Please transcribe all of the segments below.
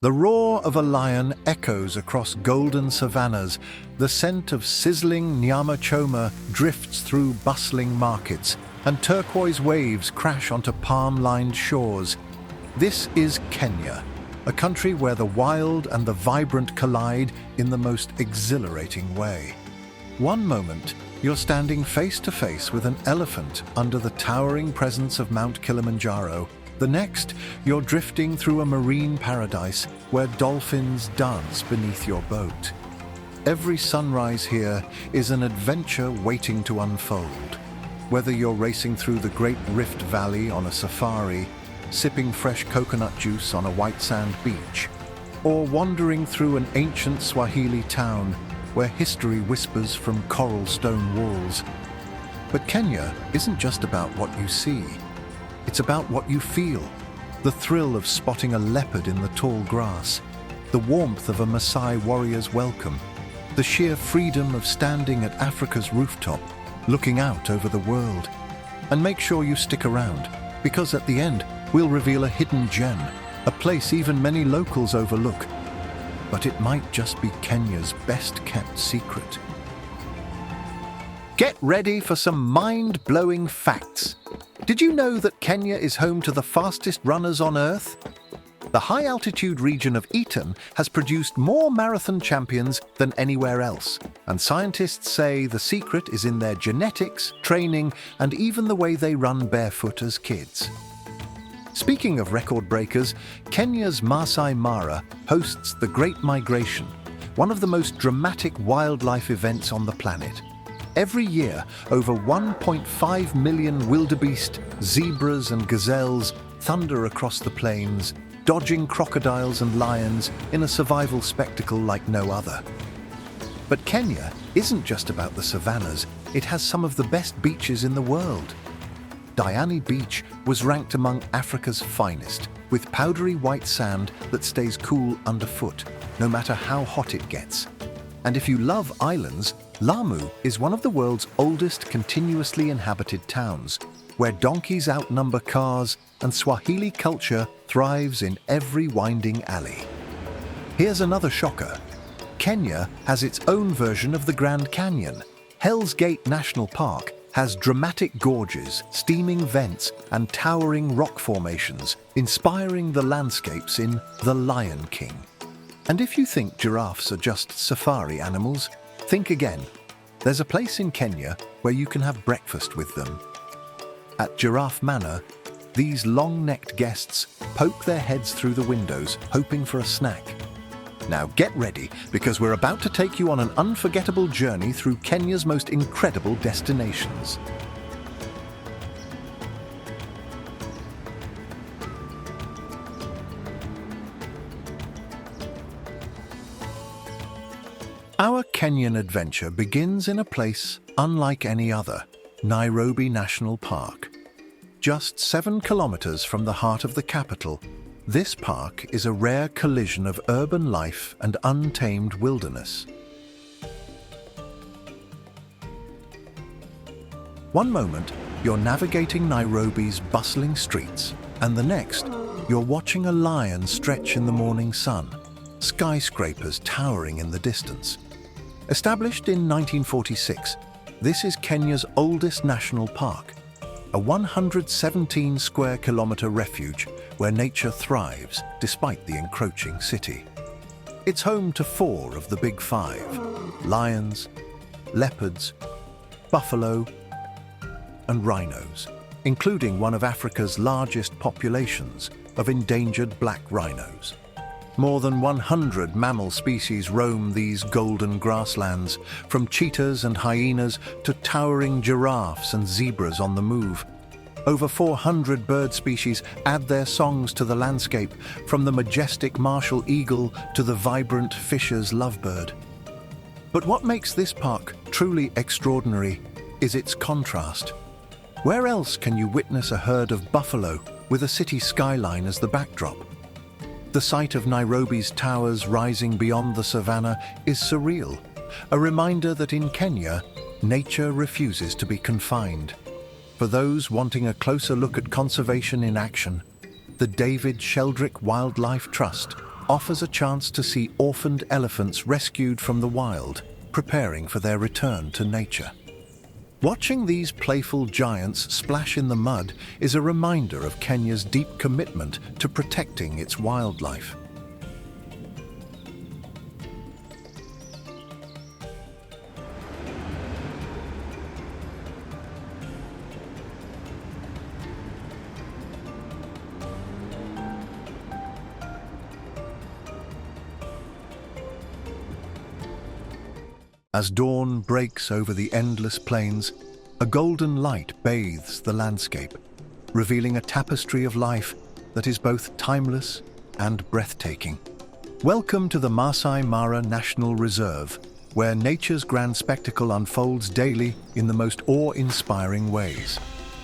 The roar of a lion echoes across golden savannas. The scent of sizzling nyama choma drifts through bustling markets, and turquoise waves crash onto palm-lined shores. This is Kenya, a country where the wild and the vibrant collide in the most exhilarating way. One moment, you're standing face to face with an elephant under the towering presence of Mount Kilimanjaro. The next, you're drifting through a marine paradise where dolphins dance beneath your boat. Every sunrise here is an adventure waiting to unfold. Whether you're racing through the Great Rift Valley on a safari, sipping fresh coconut juice on a white sand beach, or wandering through an ancient Swahili town where history whispers from coral stone walls. But Kenya isn't just about what you see. It's about what you feel. The thrill of spotting a leopard in the tall grass, the warmth of a Maasai warrior's welcome, the sheer freedom of standing at Africa's rooftop, looking out over the world. And make sure you stick around, because at the end, we'll reveal a hidden gem, a place even many locals overlook. But it might just be Kenya's best-kept secret. Get ready for some mind-blowing facts. Did you know that Kenya is home to the fastest runners on Earth? The high-altitude region of Eton has produced more marathon champions than anywhere else, and scientists say the secret is in their genetics, training, and even the way they run barefoot as kids. Speaking of record breakers, Kenya's Maasai Mara hosts the Great Migration, one of the most dramatic wildlife events on the planet. Every year, over 1.5 million wildebeest, zebras and gazelles thunder across the plains, dodging crocodiles and lions in a survival spectacle like no other. But Kenya isn't just about the savannas, it has some of the best beaches in the world. Diani Beach was ranked among Africa's finest, with powdery white sand that stays cool underfoot, no matter how hot it gets. And if you love islands, Lamu is one of the world's oldest continuously inhabited towns, where donkeys outnumber cars and Swahili culture thrives in every winding alley. Here's another shocker. Kenya has its own version of the Grand Canyon. Hell's Gate National Park has dramatic gorges, steaming vents, and towering rock formations, inspiring the landscapes in The Lion King. And if you think giraffes are just safari animals, think again. There's a place in Kenya where you can have breakfast with them. At Giraffe Manor, these long-necked guests poke their heads through the windows, hoping for a snack. Now get ready, because we're about to take you on an unforgettable journey through Kenya's most incredible destinations. Our Kenyan adventure begins in a place unlike any other, Nairobi National Park. Just 7 kilometers from the heart of the capital, this park is a rare collision of urban life and untamed wilderness. One moment, you're navigating Nairobi's bustling streets, and the next, you're watching a lion stretch in the morning sun, skyscrapers towering in the distance. Established in 1946, this is Kenya's oldest national park, a 117 square kilometer refuge where nature thrives despite the encroaching city. It's home to 4 of the big 5: lions, leopards, buffalo, and rhinos, including one of Africa's largest populations of endangered black rhinos. More than 100 mammal species roam these golden grasslands, from cheetahs and hyenas to towering giraffes and zebras on the move. Over 400 bird species add their songs to the landscape, from the majestic martial eagle to the vibrant fisher's lovebird. But what makes this park truly extraordinary is its contrast. Where else can you witness a herd of buffalo with a city skyline as the backdrop? The sight of Nairobi's towers rising beyond the savannah is surreal, a reminder that in Kenya, nature refuses to be confined. For those wanting a closer look at conservation in action, the David Sheldrick Wildlife Trust offers a chance to see orphaned elephants rescued from the wild, preparing for their return to nature. Watching these playful giants splash in the mud is a reminder of Kenya's deep commitment to protecting its wildlife. As dawn breaks over the endless plains, a golden light bathes the landscape, revealing a tapestry of life that is both timeless and breathtaking. Welcome to the Maasai Mara National Reserve, where nature's grand spectacle unfolds daily in the most awe-inspiring ways.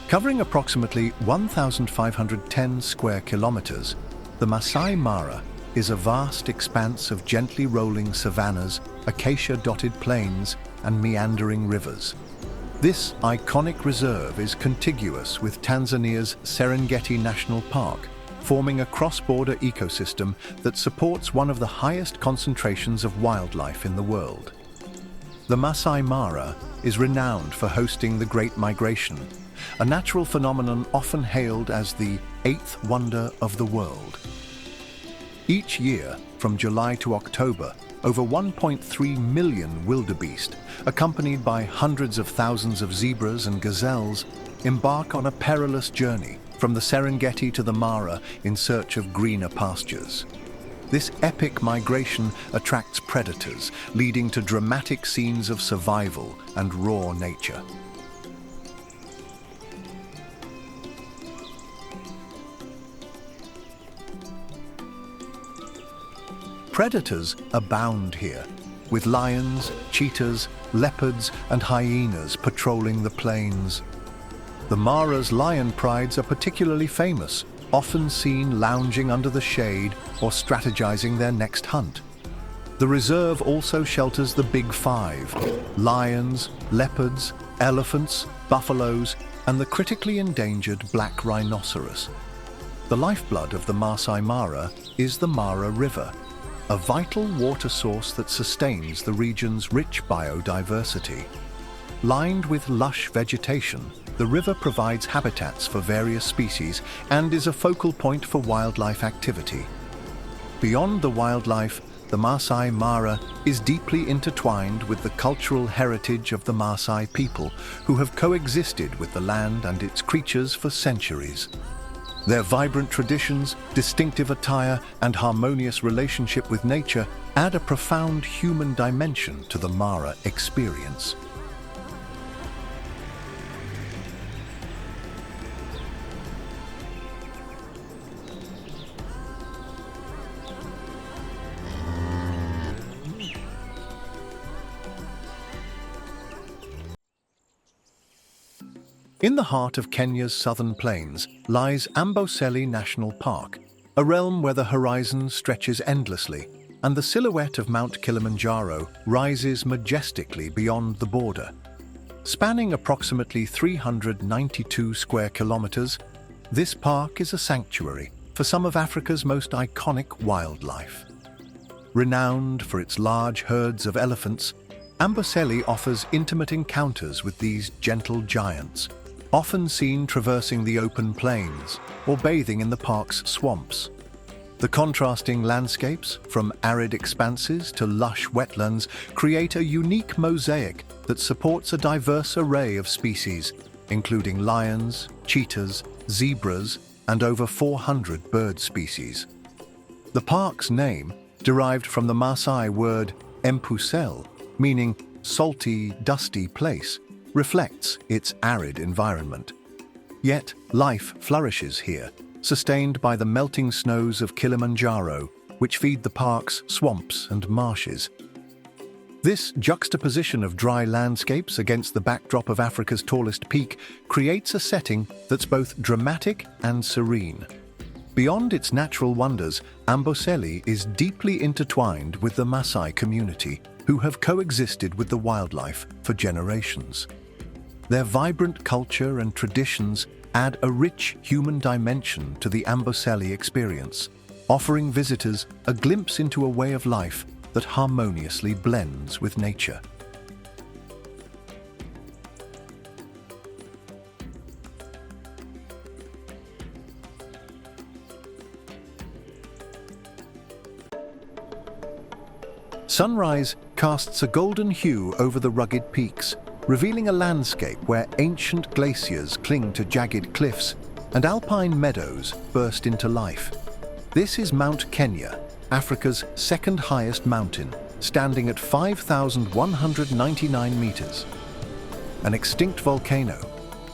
Covering approximately 1,510 square kilometers, the Maasai Mara is a vast expanse of gently rolling savannas, acacia-dotted plains, and meandering rivers. This iconic reserve is contiguous with Tanzania's Serengeti National Park, forming a cross-border ecosystem that supports one of the highest concentrations of wildlife in the world. The Maasai Mara is renowned for hosting the Great Migration, a natural phenomenon often hailed as the eighth wonder of the world. Each year, from July to October, over 1.3 million wildebeest, accompanied by hundreds of thousands of zebras and gazelles, embark on a perilous journey from the Serengeti to the Mara in search of greener pastures. This epic migration attracts predators, leading to dramatic scenes of survival and raw nature. Predators abound here, with lions, cheetahs, leopards, and hyenas patrolling the plains. The Mara's lion prides are particularly famous, often seen lounging under the shade or strategizing their next hunt. The reserve also shelters the Big Five: lions, leopards, elephants, buffaloes, and the critically endangered black rhinoceros. The lifeblood of the Maasai Mara is the Mara River, a vital water source that sustains the region's rich biodiversity. Lined with lush vegetation, the river provides habitats for various species and is a focal point for wildlife activity. Beyond the wildlife, the Maasai Mara is deeply intertwined with the cultural heritage of the Maasai people, who have coexisted with the land and its creatures for centuries. Their vibrant traditions, distinctive attire, and harmonious relationship with nature add a profound human dimension to the Mara experience. In the heart of Kenya's southern plains lies Amboseli National Park, a realm where the horizon stretches endlessly and the silhouette of Mount Kilimanjaro rises majestically beyond the border. Spanning approximately 392 square kilometers, this park is a sanctuary for some of Africa's most iconic wildlife. Renowned for its large herds of elephants, Amboseli offers intimate encounters with these gentle giants, often seen traversing the open plains or bathing in the park's swamps. The contrasting landscapes, from arid expanses to lush wetlands, create a unique mosaic that supports a diverse array of species, including lions, cheetahs, zebras, and over 400 bird species. The park's name, derived from the Maasai word empusel, meaning salty, dusty place, reflects its arid environment. Yet life flourishes here, sustained by the melting snows of Kilimanjaro, which feed the park's swamps and marshes. This juxtaposition of dry landscapes against the backdrop of Africa's tallest peak creates a setting that's both dramatic and serene. Beyond its natural wonders, Amboseli is deeply intertwined with the Maasai community, who have coexisted with the wildlife for generations. Their vibrant culture and traditions add a rich human dimension to the Amboseli experience, offering visitors a glimpse into a way of life that harmoniously blends with nature. Sunrise casts a golden hue over the rugged peaks, revealing a landscape where ancient glaciers cling to jagged cliffs and alpine meadows burst into life. This is Mount Kenya, Africa's second highest mountain, standing at 5,199 meters. An extinct volcano,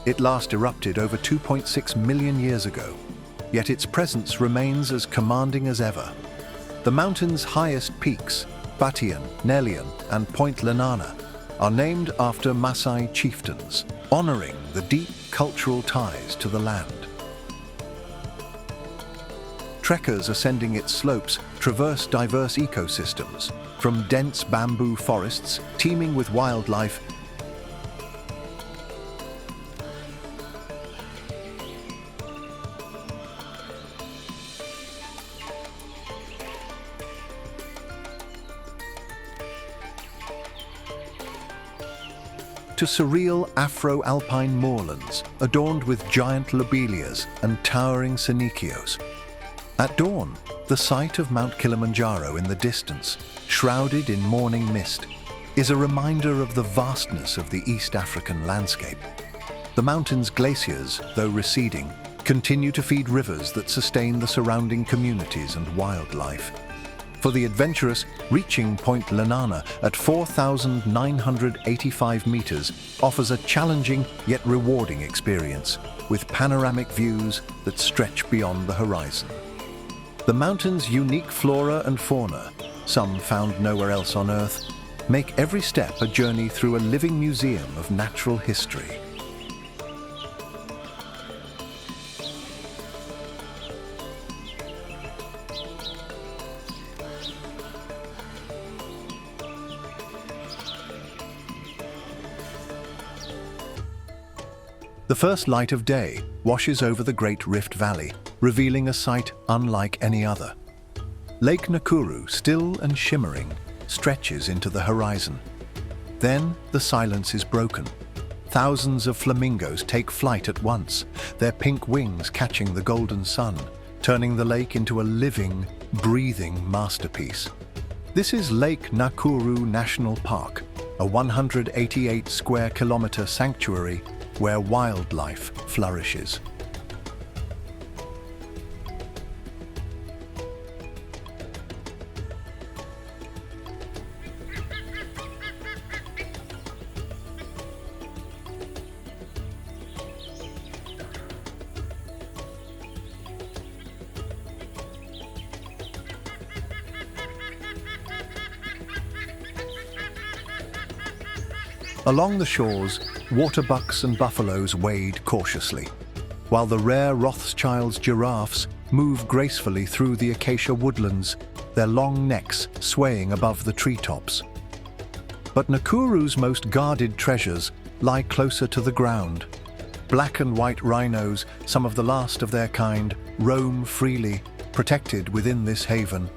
it last erupted over 2.6 million years ago, yet its presence remains as commanding as ever. The mountain's highest peaks, Batian, Nelian, and Point Lenana, are named after Maasai chieftains, honoring the deep cultural ties to the land. Trekkers ascending its slopes traverse diverse ecosystems, from dense bamboo forests teeming with wildlife to surreal Afro-alpine moorlands adorned with giant lobelias and towering sanikios. At dawn, the sight of Mount Kilimanjaro in the distance, shrouded in morning mist, is a reminder of the vastness of the East African landscape. The mountain's glaciers, though receding, continue to feed rivers that sustain the surrounding communities and wildlife. For the adventurous, reaching Point Lenana at 4,985 meters offers a challenging yet rewarding experience, with panoramic views that stretch beyond the horizon. The mountain's unique flora and fauna, some found nowhere else on Earth, make every step a journey through a living museum of natural history. The first light of day washes over the Great Rift Valley, revealing a sight unlike any other. Lake Nakuru, still and shimmering, stretches into the horizon. Then the silence is broken. Thousands of flamingos take flight at once, their pink wings catching the golden sun, turning the lake into a living, breathing masterpiece. This is Lake Nakuru National Park, a 188 square kilometer sanctuary where wildlife flourishes. Along the shores, water bucks and buffaloes wade cautiously, while the rare Rothschild's giraffes move gracefully through the acacia woodlands, their long necks swaying above the treetops. But Nakuru's most guarded treasures lie closer to the ground. Black and white rhinos, some of the last of their kind, roam freely, protected within this haven.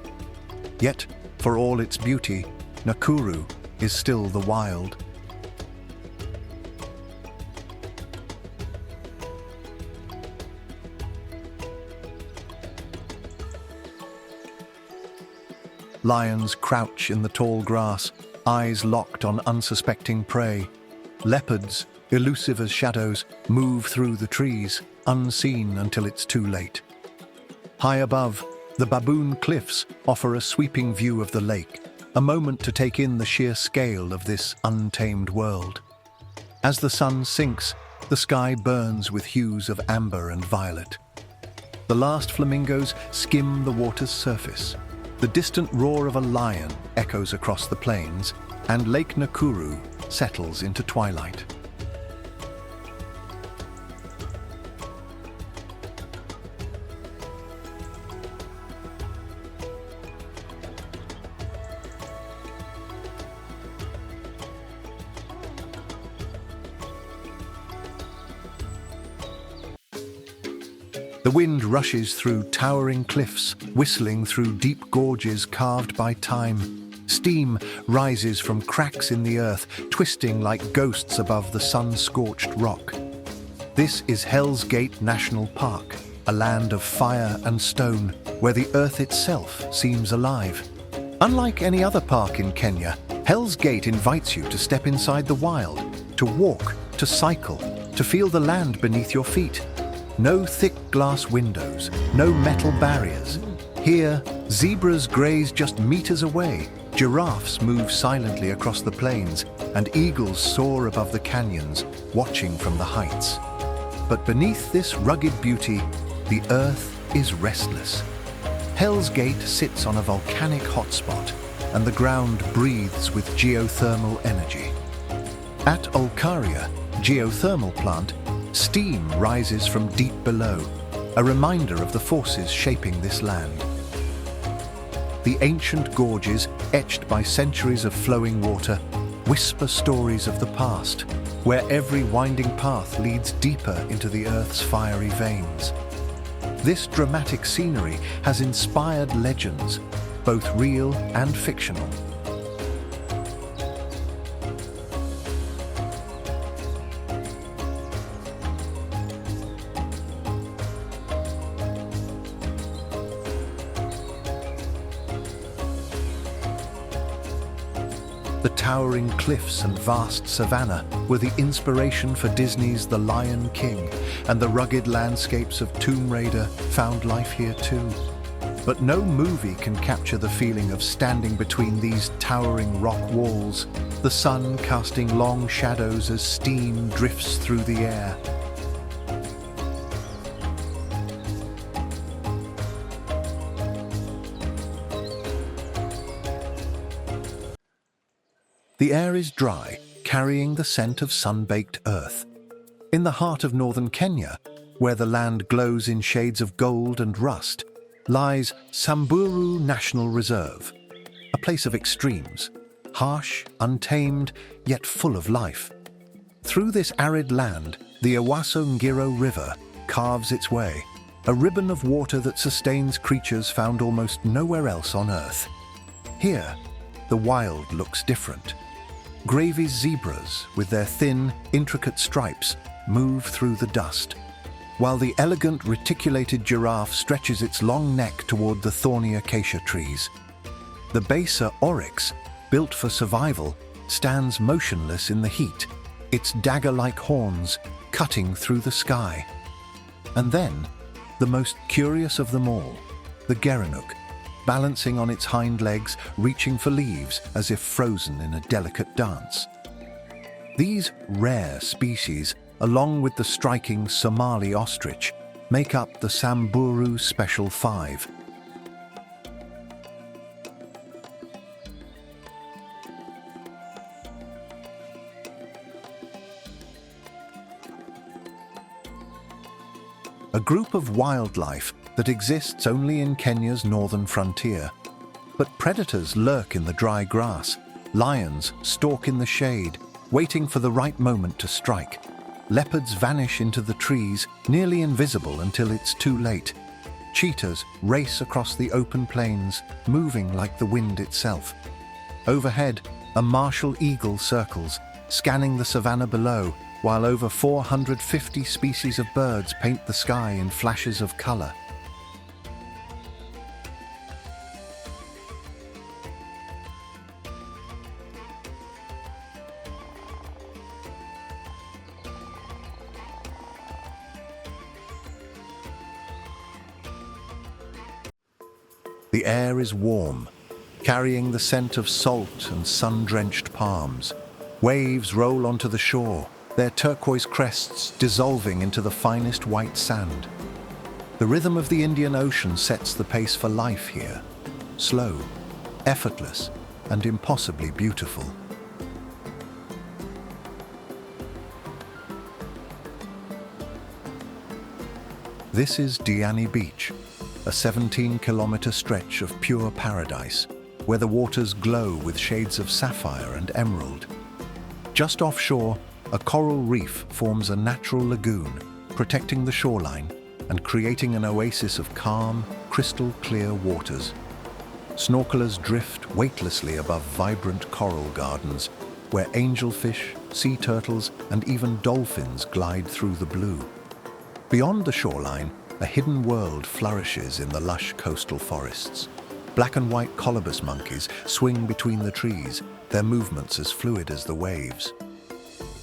Yet, for all its beauty, Nakuru is still the wild. Lions crouch in the tall grass, eyes locked on unsuspecting prey. Leopards, elusive as shadows, move through the trees, unseen until it's too late. High above, the baboon cliffs offer a sweeping view of the lake, a moment to take in the sheer scale of this untamed world. As the sun sinks, the sky burns with hues of amber and violet. The last flamingos skim the water's surface. The distant roar of a lion echoes across the plains, and Lake Nakuru settles into twilight. The wind rushes through towering cliffs, whistling through deep gorges carved by time. Steam rises from cracks in the earth, twisting like ghosts above the sun-scorched rock. This is Hell's Gate National Park, a land of fire and stone, where the earth itself seems alive. Unlike any other park in Kenya, Hell's Gate invites you to step inside the wild, to walk, to cycle, to feel the land beneath your feet. No thick glass windows, no metal barriers. Here, zebras graze just meters away, giraffes move silently across the plains, and eagles soar above the canyons, watching from the heights. But beneath this rugged beauty, the earth is restless. Hell's Gate sits on a volcanic hotspot, and the ground breathes with geothermal energy. At Olkaria geothermal plant, steam rises from deep below, a reminder of the forces shaping this land. The ancient gorges, etched by centuries of flowing water, whisper stories of the past, where every winding path leads deeper into the earth's fiery veins. This dramatic scenery has inspired legends, both real and fictional. The towering cliffs and vast savannah were the inspiration for Disney's The Lion King, and the rugged landscapes of Tomb Raider found life here too. But no movie can capture the feeling of standing between these towering rock walls, the sun casting long shadows as steam drifts through the air. The air is dry, carrying the scent of sun-baked earth. In the heart of northern Kenya, where the land glows in shades of gold and rust, lies Samburu National Reserve, a place of extremes, harsh, untamed, yet full of life. Through this arid land, the Ewaso Ngiro River carves its way, a ribbon of water that sustains creatures found almost nowhere else on Earth. Here, the wild looks different. Gravy's zebras, with their thin, intricate stripes, move through the dust, while the elegant reticulated giraffe stretches its long neck toward the thorny acacia trees. The Basa oryx, built for survival, stands motionless in the heat, its dagger-like horns cutting through the sky. And then, the most curious of them all, the gerenuk, balancing on its hind legs, reaching for leaves as if frozen in a delicate dance. These rare species, along with the striking Somali ostrich, make up the Samburu Special 5. A group of wildlife that exists only in Kenya's northern frontier. But predators lurk in the dry grass, lions stalk in the shade, waiting for the right moment to strike. Leopards vanish into the trees, nearly invisible until it's too late. Cheetahs race across the open plains, moving like the wind itself. Overhead, a martial eagle circles, scanning the savannah below, while over 450 species of birds paint the sky in flashes of color. The air is warm, carrying the scent of salt and sun-drenched palms. Waves roll onto the shore, their turquoise crests dissolving into the finest white sand. The rhythm of the Indian Ocean sets the pace for life here, slow, effortless, and impossibly beautiful. This is Diani Beach, a 17-kilometer stretch of pure paradise, where the waters glow with shades of sapphire and emerald. Just offshore, a coral reef forms a natural lagoon, protecting the shoreline, and creating an oasis of calm, crystal-clear waters. Snorkelers drift weightlessly above vibrant coral gardens, where angelfish, sea turtles, and even dolphins glide through the blue. Beyond the shoreline, a hidden world flourishes in the lush coastal forests. Black and white colobus monkeys swing between the trees, their movements as fluid as the waves.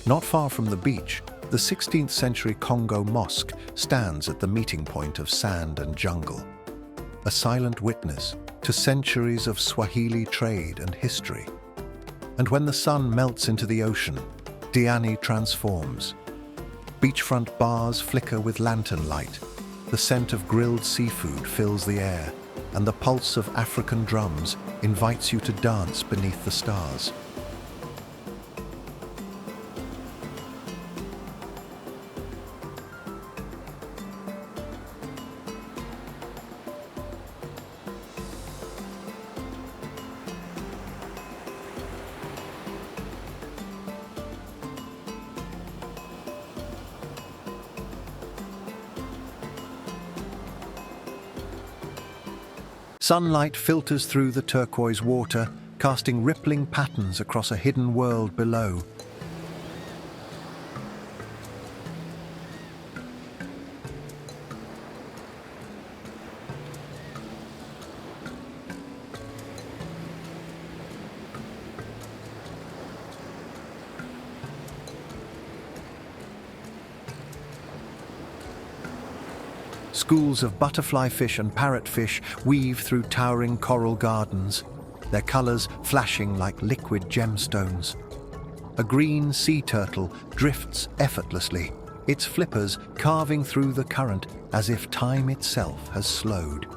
Not far from the beach, the 16th century Congo Mosque stands at the meeting point of sand and jungle, a silent witness to centuries of Swahili trade and history. And when the sun melts into the ocean, Diani transforms. Beachfront bars flicker with lantern light, the scent of grilled seafood fills the air, and the pulse of African drums invites you to dance beneath the stars. Sunlight filters through the turquoise water, casting rippling patterns across a hidden world below. Schools of butterfly fish and parrotfish weave through towering coral gardens, their colors flashing like liquid gemstones. A green sea turtle drifts effortlessly, its flippers carving through the current as if time itself has slowed.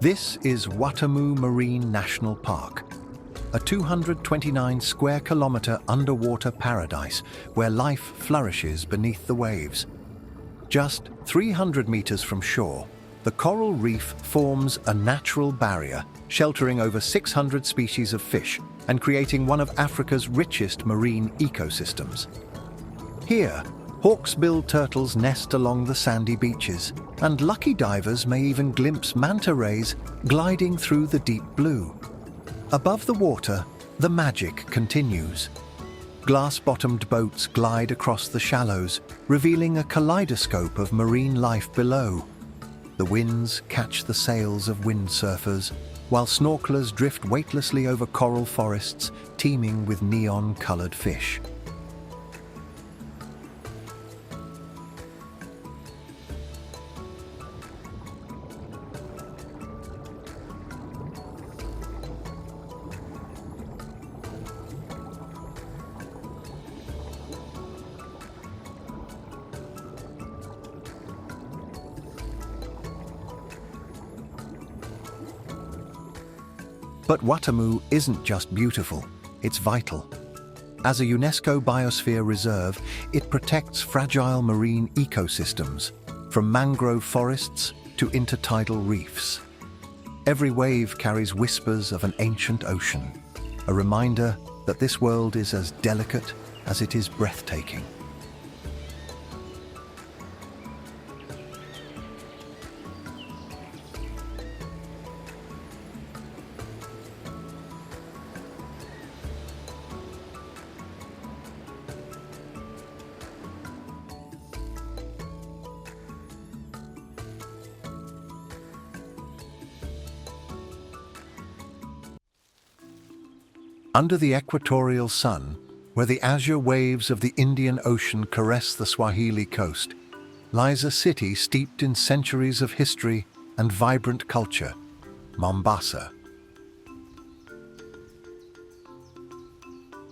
This is Watamu Marine National Park, a 229 square kilometer underwater paradise where life flourishes beneath the waves. Just 300 meters from shore, the coral reef forms a natural barrier, sheltering over 600 species of fish and creating one of Africa's richest marine ecosystems. Here, hawksbill turtles nest along the sandy beaches, and lucky divers may even glimpse manta rays gliding through the deep blue. Above the water, the magic continues. Glass-bottomed boats glide across the shallows, revealing a kaleidoscope of marine life below. The winds catch the sails of windsurfers, while snorkelers drift weightlessly over coral forests teeming with neon-colored fish. But Watamu isn't just beautiful, it's vital. As a UNESCO Biosphere Reserve, it protects fragile marine ecosystems, from mangrove forests to intertidal reefs. Every wave carries whispers of an ancient ocean, a reminder that this world is as delicate as it is breathtaking. Under the equatorial sun, where the azure waves of the Indian Ocean caress the Swahili coast, lies a city steeped in centuries of history and vibrant culture, Mombasa.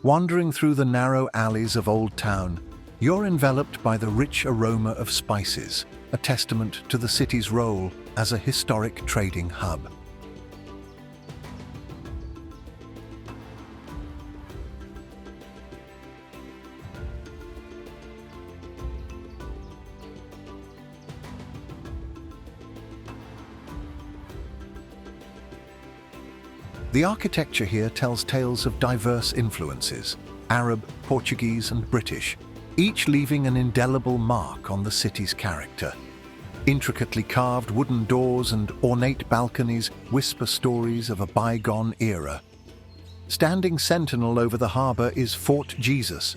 Wandering through the narrow alleys of Old Town, you're enveloped by the rich aroma of spices, a testament to the city's role as a historic trading hub. The architecture here tells tales of diverse influences, Arab, Portuguese and British, each leaving an indelible mark on the city's character. Intricately carved wooden doors and ornate balconies whisper stories of a bygone era. Standing sentinel over the harbour is Fort Jesus,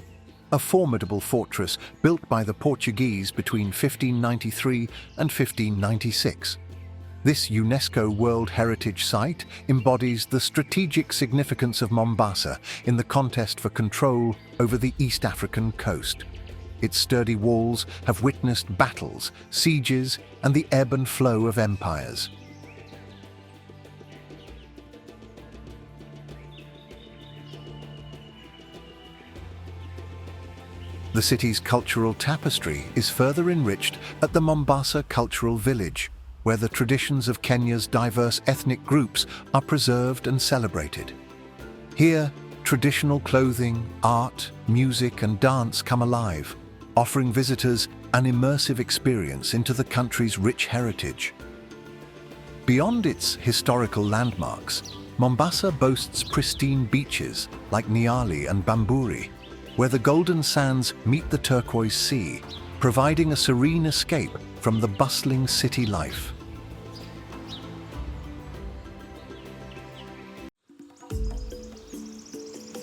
a formidable fortress built by the Portuguese between 1593 and 1596. This UNESCO World Heritage Site embodies the strategic significance of Mombasa in the contest for control over the East African coast. Its sturdy walls have witnessed battles, sieges, and the ebb and flow of empires. The city's cultural tapestry is further enriched at the Mombasa Cultural Village, where the traditions of Kenya's diverse ethnic groups are preserved and celebrated. Here, traditional clothing, art, music, and dance come alive, offering visitors an immersive experience into the country's rich heritage. Beyond its historical landmarks, Mombasa boasts pristine beaches like Nyali and Bamburi, where the golden sands meet the turquoise sea, providing a serene escape from the bustling city life.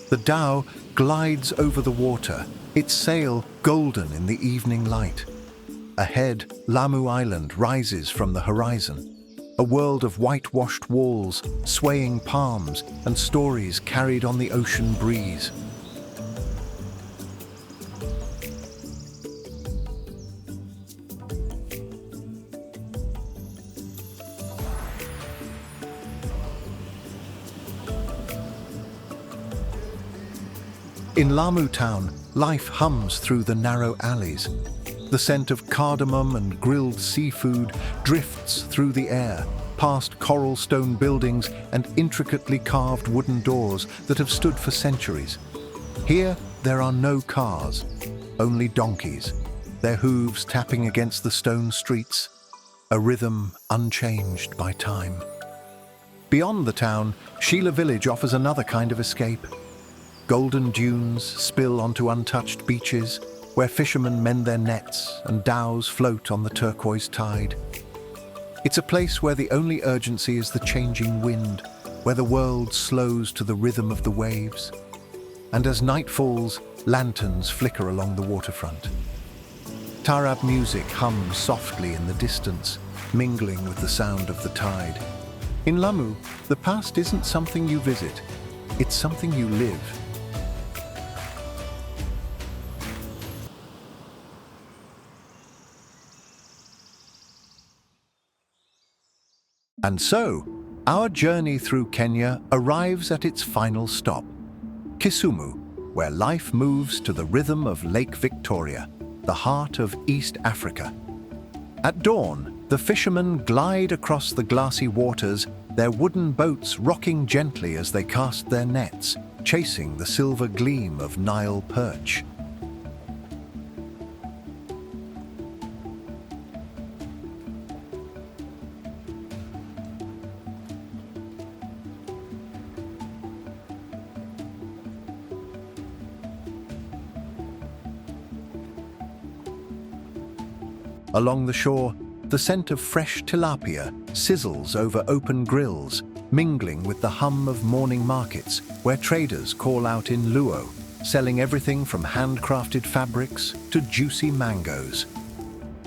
The dhow glides over the water, its sail golden in the evening light. Ahead, Lamu Island rises from the horizon, a world of whitewashed walls, swaying palms, and stories carried on the ocean breeze. In Lamu town, life hums through the narrow alleys. The scent of cardamom and grilled seafood drifts through the air, past coral stone buildings and intricately carved wooden doors that have stood for centuries. Here, there are no cars, only donkeys, their hooves tapping against the stone streets, a rhythm unchanged by time. Beyond the town, Sheila Village offers another kind of escape. Golden dunes spill onto untouched beaches, where fishermen mend their nets and dhows float on the turquoise tide. It's a place where the only urgency is the changing wind, where the world slows to the rhythm of the waves. And as night falls, lanterns flicker along the waterfront. Taarab music hums softly in the distance, mingling with the sound of the tide. In Lamu, the past isn't something you visit, it's something you live. And so, our journey through Kenya arrives at its final stop, Kisumu, where life moves to the rhythm of Lake Victoria, the heart of East Africa. At dawn, the fishermen glide across the glassy waters, their wooden boats rocking gently as they cast their nets, chasing the silver gleam of Nile perch. Along the shore, the scent of fresh tilapia sizzles over open grills, mingling with the hum of morning markets where traders call out in luo, selling everything from handcrafted fabrics to juicy mangoes.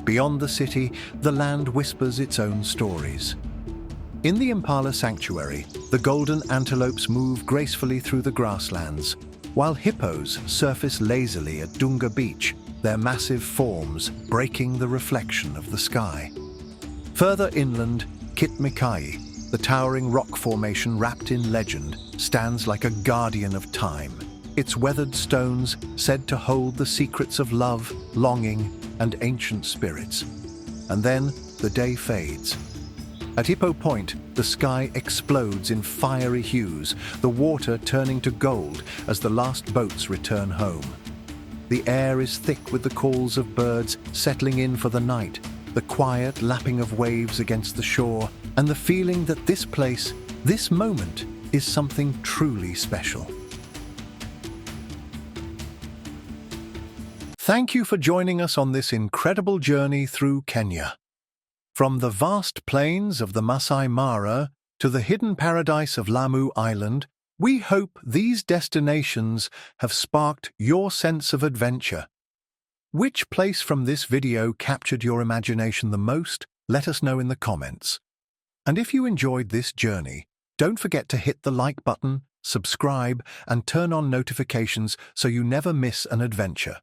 Beyond the city, the land whispers its own stories. In the Impala Sanctuary, the golden antelopes move gracefully through the grasslands, while hippos surface lazily at Dunga Beach, their massive forms breaking the reflection of the sky. Further inland, Kitmikai, the towering rock formation wrapped in legend, stands like a guardian of time, its weathered stones said to hold the secrets of love, longing, and ancient spirits. And then the day fades. At Hippo Point, the sky explodes in fiery hues, the water turning to gold as the last boats return home. The air is thick with the calls of birds settling in for the night, the quiet lapping of waves against the shore, and the feeling that this place, this moment, is something truly special. Thank you for joining us on this incredible journey through Kenya. From the vast plains of the Maasai Mara to the hidden paradise of Lamu Island, we hope these destinations have sparked your sense of adventure. Which place from this video captured your imagination the most? Let us know in the comments. And if you enjoyed this journey, don't forget to hit the like button, subscribe, and turn on notifications so you never miss an adventure.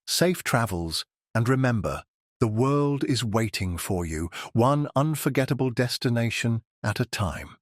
Safe travels, and remember, the world is waiting for you, one unforgettable destination at a time.